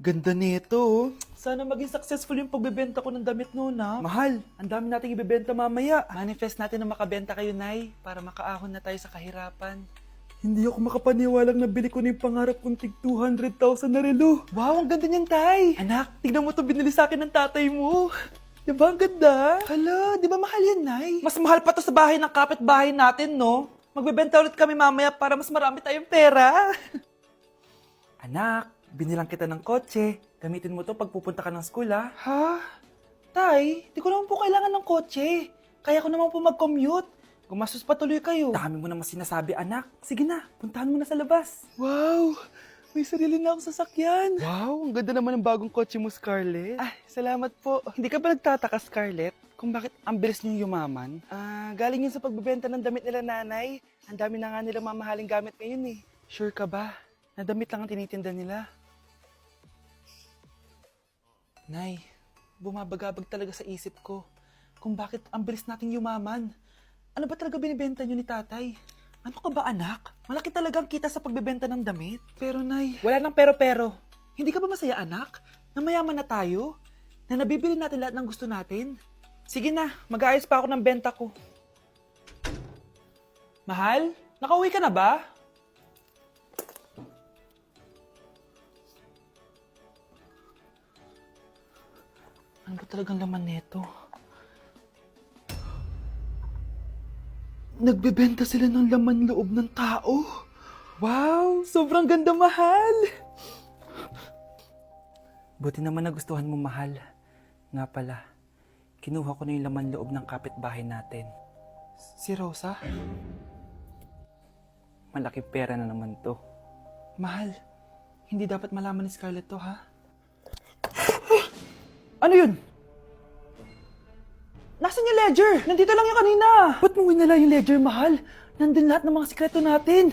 Ganda nito, oh. Sana maging successful yung pagbebenta ko ng damit noon, ha? Mahal, ang dami nating ibebenta mamaya. Manifest natin na makabenta kayo, Nay, para makaahon na tayo sa kahirapan. Hindi ako makapaniwalang nabili ko na yung pangarap kong tig 200,000 na relo. Wow, ang ganda niyan, Tay. Anak, tignan mo to binili sa akin ng tatay mo. Diba ang ganda? Hala, di ba mahal yan, Nay? Mas mahal pa to sa bahay ng kapitbahay natin, no? Magbebenta ulit kami mamaya para mas marami tayong pera. Anak, binilang kita ng kotse. Gamitin mo to pag pupunta ka ng school, ha? Ha? Tay, di ko naman po kailangan ng kotse. Kaya ko naman po mag-commute. Gumastos pa tuloy kayo. Dami mo naman sinasabi, anak. Sige na, puntahan mo na sa labas. Wow! May sarili na akong sasakyan. Wow, ang ganda naman ng bagong kotse mo, Scarlett. Ay, salamat po. Hindi ka ba nagtataka, Scarlett, kung bakit ang bilis niyong yumaman? Galing yun sa pagbebenta ng damit nila, nanay. Ang dami na nga nila mamahaling gamit ngayon, eh. Sure ka ba? Na damit lang ang tinitinda nila? Nay, bumabagabag talaga sa isip ko kung bakit ang bilis nating yumaman. Ano ba talaga binibenta niyo ni tatay? Ano ka ba, anak? Malaki talagang kita sa pagbebenta ng damit. Pero, Nay, wala nang pero-pero. Hindi ka ba masaya, anak? Na mayaman na tayo? Na nabibili natin lahat ng gusto natin? Sige na, mag-aayos pa ako ng benta ko. Mahal, nakauwi ka na ba? Ano ba talagang laman neto? Nagbebenta sila ng laman loob ng tao. Wow, sobrang ganda, mahal. Buti naman nagustuhan mo, mahal. Nga pala, kinuha ko na yung laman loob ng kapitbahay natin. Si Rosa? Malaki pera na naman to. Mahal, hindi dapat malaman ni Scarlett to, ha? Ano yun? Nasaan yung ledger? Nandito lang yung kanina. Ba't mo winala yung ledger, mahal? Nandun lahat ng mga sikreto natin.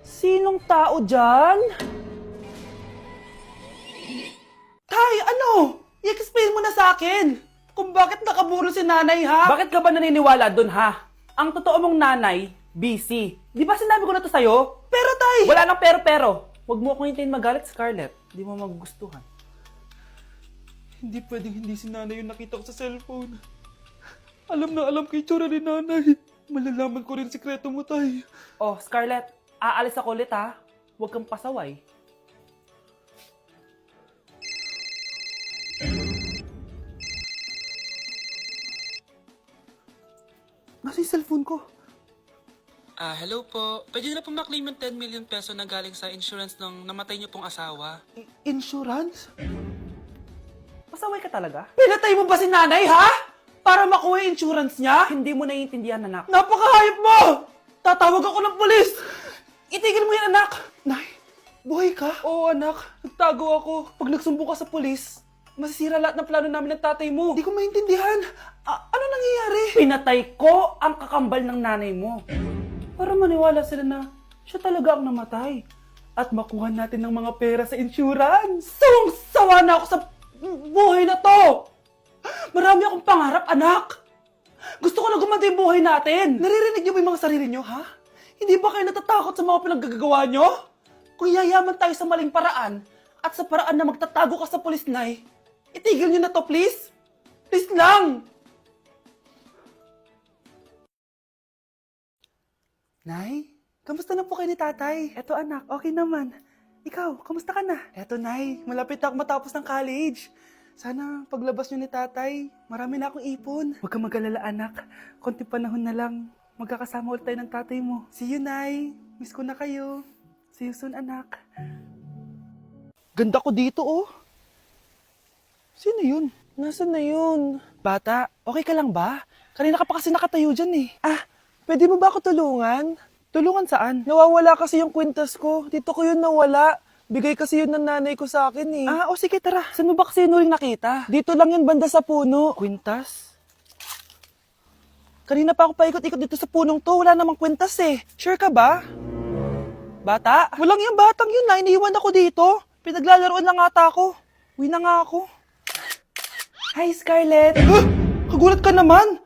Sinong tao dyan? Tay, ano? I-explain mo na sa akin kung bakit nakaburo si nanay, ha? Bakit ka ba naniniwala dun, ha? Ang totoo mong nanay, busy. Di ba sinabi ko na to sa'yo? Pero, tay! Wala nang pero-pero. Huwag mo akong hintayin magalit, Scarlett. Di mo magugustuhan. Hindi pwedeng hindi si nanay yung nakita ko sa cellphone. Alam na alam kay tsura ni nanay. Malalaman ko rin sikreto mo, tay. Oh, Scarlett, aalis ako ulit, ha? Huwag kang pasaway. Nasa yung cellphone ko? Hello po. Pwede na po maklaim yung 10 million peso na galing sa insurance ng namatay niyo pong asawa. Insurance? Pasaway ka talaga? Pinatay mo ba si nanay, ha? Para makuha yung insurance niya? Hindi mo naiintindihan, anak. Napakahayop mo! Tatawag ako ng pulis! Itigil mo yan, anak! Nay, buhay ka? Oo, anak. Nagtago ako. Pag nagsumbong ka sa pulis, masisira lahat ng plano namin ng tatay mo. Hindi ko maintindihan. Ano nangyayari? Pinatay ko ang kakambal ng nanay mo. Para maniwala sila na siya talaga ang namatay. At makuha natin ng mga pera sa insurance. Sawang-sawa na ako sa buhay na to! Marami akong pangarap, anak! Gusto ko na gumanda yung buhay natin! Naririnig niyo ba yung mga sarili niyo, ha? Hindi ba kayo natatakot sa mga pinaggagawa niyo? Kung yayaman tayo sa maling paraan at sa paraan na magtatago ka sa pulis, Nay, itigil niyo na to, please! Please lang! Nay, kamusta na po kayo ni tatay? Eto, anak, okay naman. Ikaw, kamusta ka na? Eto, Nay, malapit ako matapos ng college. Sana paglabas niyo ni tatay, marami na akong ipon. Huwag kang mag-alala, anak. Konti panahon na lang, magkakasama ulit tayo ng tatay mo. See you, Nay. Miss ko na kayo. See you soon, anak. Ganda ko dito, oh. Sino yun? Nasaan na yun? Bata, okay ka lang ba? Kanina ka pa kasi nakatayo dyan, eh. Pwede mo ba ako tulungan? Tulungan saan? Nawawala kasi yung kwintas ko. Dito ko yun nawala. Bigay kasi yun ng nanay ko sa akin, eh. O sige, tara. Saan mo ba kasi yun uling nakita? Dito lang yun, banda sa puno. Kwintas? Kanina pa ako paikot-ikot dito sa punong to. Wala namang kwintas, eh. Sure ka ba? Bata? Walang yung batang yun, na. Iniwan ako dito. Pinaglalaroan lang ata ako. Uwi na nga ako. Hi, Scarlett. Kagulat ka naman.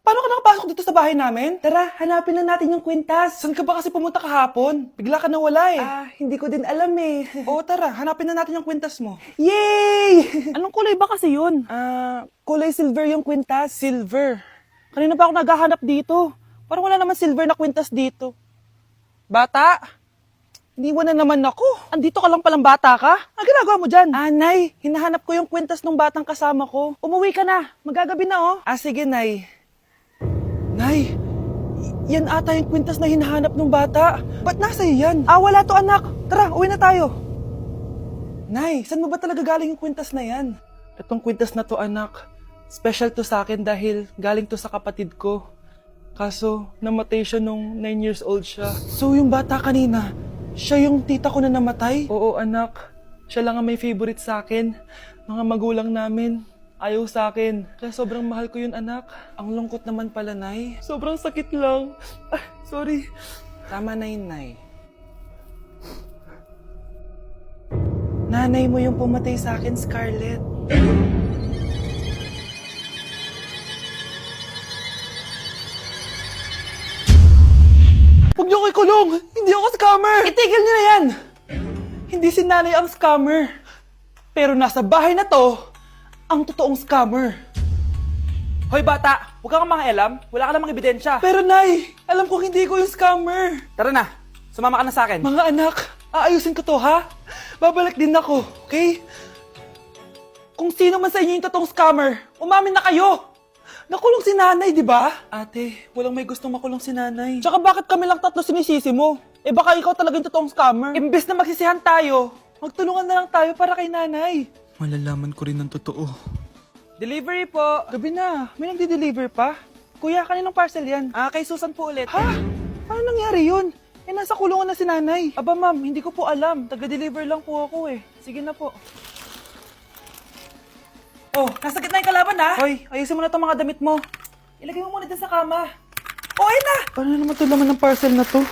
Paano ka nakapasok dito sa bahay namin? Tara, hanapin lang natin yung kwintas. Saan ka ba kasi pumunta kahapon? Bigla ka nawala eh. Hindi ko din alam eh. Oo, tara, hanapin na natin yung kwintas mo. Yay! Anong kulay ba kasi yun? Kulay silver yung kwintas. Silver. Kanina pa ako naghahanap dito. Parang wala naman silver na kwintas dito. Bata, iniwan na naman ako. Andito ka lang palang bata ka? Ano ginagawa mo dyan? Nay, hinahanap ko yung kwintas ng batang kasama ko. Umuwi ka na. Magagabi na oh. Sige, Nay. Nay, yan ata yung kwintas na hinahanap ng bata. Ba't nasa iyo yan? Wala to anak. Tara, uwi na tayo. Nay, saan mo ba talaga galing yung kwintas na yan? Itong kwintas na to, anak, special to sa akin dahil galing to sa kapatid ko. Kaso, namatay siya nung 9 years old siya. So, yung bata kanina, siya yung tita ko na namatay? Oo, anak. Siya lang ang may favorite sa akin. Mga magulang namin, ayaw sa akin. Kaya sobrang mahal ko yun, anak. Ang lungkot naman pala, Nay. Sobrang sakit lang. Sorry. Tama na yun, Nay. Nanay mo yung pumatay sa akin, Scarlett. Huwag niyo ko ikulong! Hindi ako scammer! Itigil niyo na yan! Hindi si nanay ang scammer. Pero nasa bahay na to, ang totoong scammer. Hoy bata, huwag kang mangialam. Wala ka namang ebidensya. Pero Nay, alam ko hindi ko yung scammer. Tara na, sumama ka na sa akin. Mga anak, aayusin ko to ha? Babalik din ako, okay? Kung sino man sa inyo yung totoong scammer, umamin na kayo! Nakulong si nanay, di ba? Ate, walang may gustong makulong si nanay. Tsaka bakit kami lang tatlo sinisisi mo? Baka ikaw talaga yung totoong scammer. Imbes na magsisihan tayo, magtulungan na lang tayo para kay nanay. Malalaman ko rin ng totoo. Delivery po. Gabi na. May nagde-deliver pa? Kuya, kaninong parcel yan? Kay Susan po ulit. Ha? Paano nangyari yun? Nasa kulungan na si nanay. Aba ma'am, hindi ko po alam. Taga-deliver lang po ako eh. Sige na po. Oh, nasa gitna yung kalaban ha? Hoy, ayusin mo na itong mga damit mo. Ilagay mo muna dyan sa kama. Ayun na! Paano naman ito laman ng parcel na to?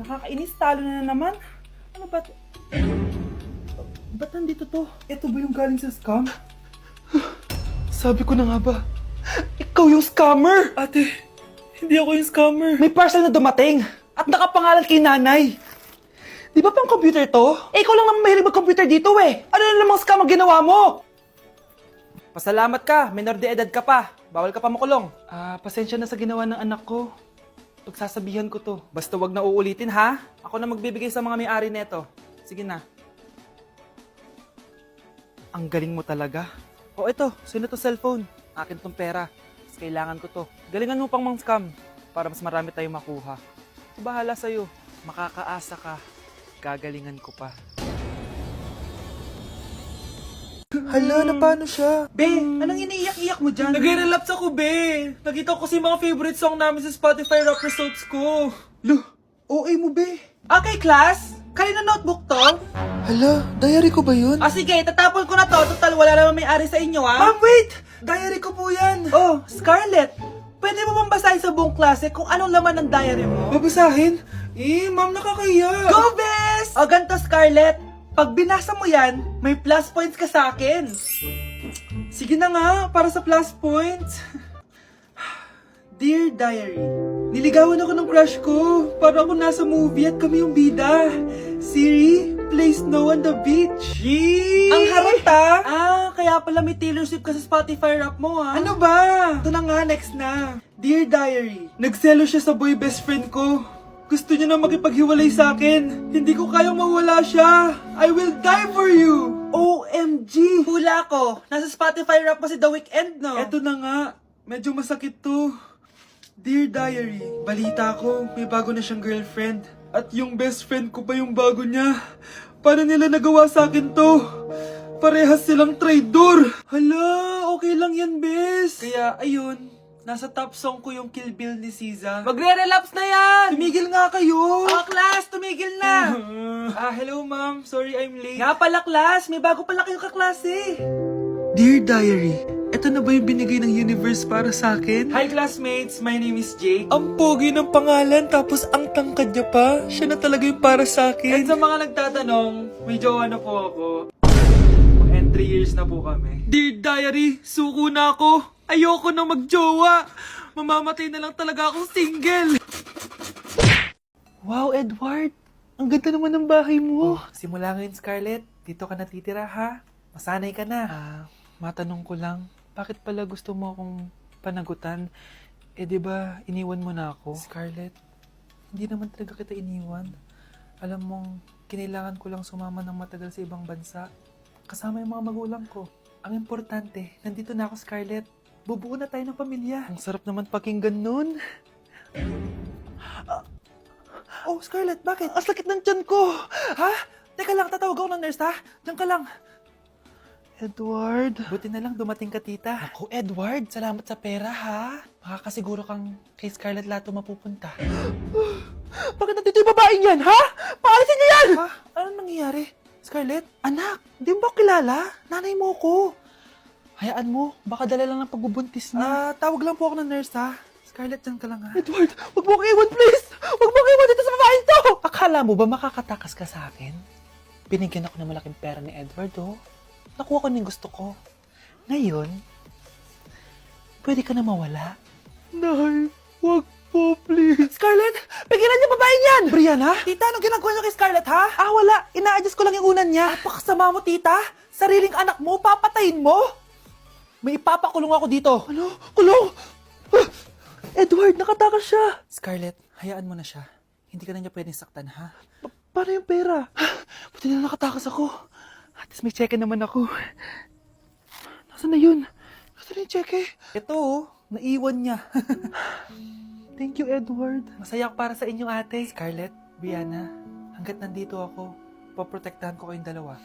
Nakakainis, talo na naman. Ano ba? Ba't nandito to? Ito ba yung galing sa scam? Sabi ko na nga ba, ikaw yung scammer! Ate, hindi ako yung scammer. May parcel na dumating at nakapangalan kay nanay. Di ba pang computer to? Ikaw lang naman mahilig mag-computer dito eh. Ano na namang scam ang ginawa mo? Pasalamat ka, minor de edad ka pa. Bawal ka pa makulong. Pasensya na sa ginawa ng anak ko. Pagsasabihan ko to. Basta wag na uulitin ha. Ako na magbibigay sa mga may-ari neto. Sige na. Ang galing mo talaga. Ito, sino to cellphone? Akin tong pera. Mas kailangan ko to. Galingan mo pang mang scam para mas marami tayong makuha. Bahala sa'yo. Makakaasa ka. Gagalingan ko pa. Hala, na paano siya? Be, anong iniiyak-iyak mo dyan? Nagre-relapse ako, be. Nakita ko kasi mga favorite song namin sa Spotify rap results ko. Lo, OA mo, be. Okay, class. Kanina notebook to? Hala, diary ko ba yun? Sige, tatapon ko na to. Total, wala naman may-ari sa inyo, ha? Ma'am, wait! Diary ko po yan. Oh, Scarlett. Pwede mo bang basahin sa buong klase kung anong laman ng diary mo? Babasahin? Ma'am, nakakahiya. Go, Bes! O, ganito, Scarlett. Pag binasa mo yan, may plus points ka sa akin. Sige na nga, para sa plus points. Dear Diary, niligawan ako ng crush ko. Para ako nasa movie at kami yung bida. Siri, play Snow on the Beach. Yee! Ang harot kaya pala may Taylor Swift ka sa Spotify rap mo, ha? Ano ba? Ito na nga, next na. Dear Diary, nagselo siya sa boy best friend ko. Gusto niya na makipaghiwalay sa akin. Hindi ko kayang mawala siya. I will die for you. OMG! Hula ko. Nasa Spotify rap mo si The Weeknd, no? Eto na nga. Medyo masakit to. Dear Diary, balita ko, may bago na siyang girlfriend. At yung best friend ko pa yung bago niya. Paano nila nagawa sa akin to? Parehas silang traitor. Hala, okay lang yan, bes. Kaya, ayun, nasa top song ko yung Kill Bill ni SZA. Magre-relapse na yan! Tumigil nga kayo! Class, tumigil na! Hello ma'am, sorry I'm late. Nga pala, class, may bago pala kayong kaklase. Dear Diary, eto na ba yung binigay ng universe para sa akin? Hi, classmates, my name is Jake. Ang pogi ng pangalan, tapos ang tangkad niya pa. Siya na talaga yung para sa And akin. sa mga nagtatanong, may jowa na po ako. And 3 years na po kami. Dear Diary, suko na ako. Ayoko na magjowa. Mamamatay na lang talaga akong single. Wow, Edward. Ang ganda naman ng bahay mo. Simula ngayon, Scarlett, dito ka natitira ha. Masanay ka na. Matanong ko lang, bakit pala gusto mo akong panagutan? Eh, di ba iniwan mo na ako? Scarlett, hindi naman talaga kita iniwan. Alam mong, kinailangan ko lang sumama ng matagal sa ibang bansa. Kasama yung mga magulang ko. Ang importante, nandito na ako, Scarlett. Bubuo na tayo ng pamilya. Ang sarap naman pakinggan nun. Oh, Scarlett, bakit? Ang sakit ng tiyan ko! Ha? Teka lang, tatawag ako ng nurse, ha? Diyan ka lang. Edward. Buti na lang dumating ka, tita. Ako, Edward, salamat sa pera, ha? Makakasiguro kang kay Scarlett Lato mapupunta. Bakit nandito yung babaeng yan, ha? Paalisin niyo yan! Ha? Anong nangyayari? Scarlett? Anak, di mo ba kilala? Nanay mo ko. Hayaan mo, baka dala lang ng pagbubuntis niya. Tawag lang po ako ng nurse, ha? Scarlett, dyan ka lang, ha? Edward, wag mo kang iwan, please! Wag mo kang iwan dito sa babaeng to! Akala mo ba makakatakas ka sa akin? Binigyan ako ng malaking pera ni Edward, oh. Nakuha ko ng gusto ko. Ngayon, pwede ka na mawala. Nay, wag po, please. Scarlett, pigilan niyo babaeng yan! Brianna? Tita, anong ginagawa niyo kay Scarlett, ha? Wala. Ina-adjust ko lang yung unan niya. Napakasama mo, tita. Sariling anak mo, papatayin mo. May ipapakulong ako dito. Ano? Kulong! Edward, nakatakas siya. Scarlett, hayaan mo na siya. Hindi ka na niya pwedeng saktan, ha? Paano yung pera? Buti na nakatakas ako. At least may cheque naman ako. Nasaan na yun? Nasaan na yung cheque? Ito, oh, naiwan niya. Thank you, Edward. Masaya ako para sa inyo, ate. Scarlett, Brianna, hanggat nandito ako, poprotektahan ko kayong dalawa.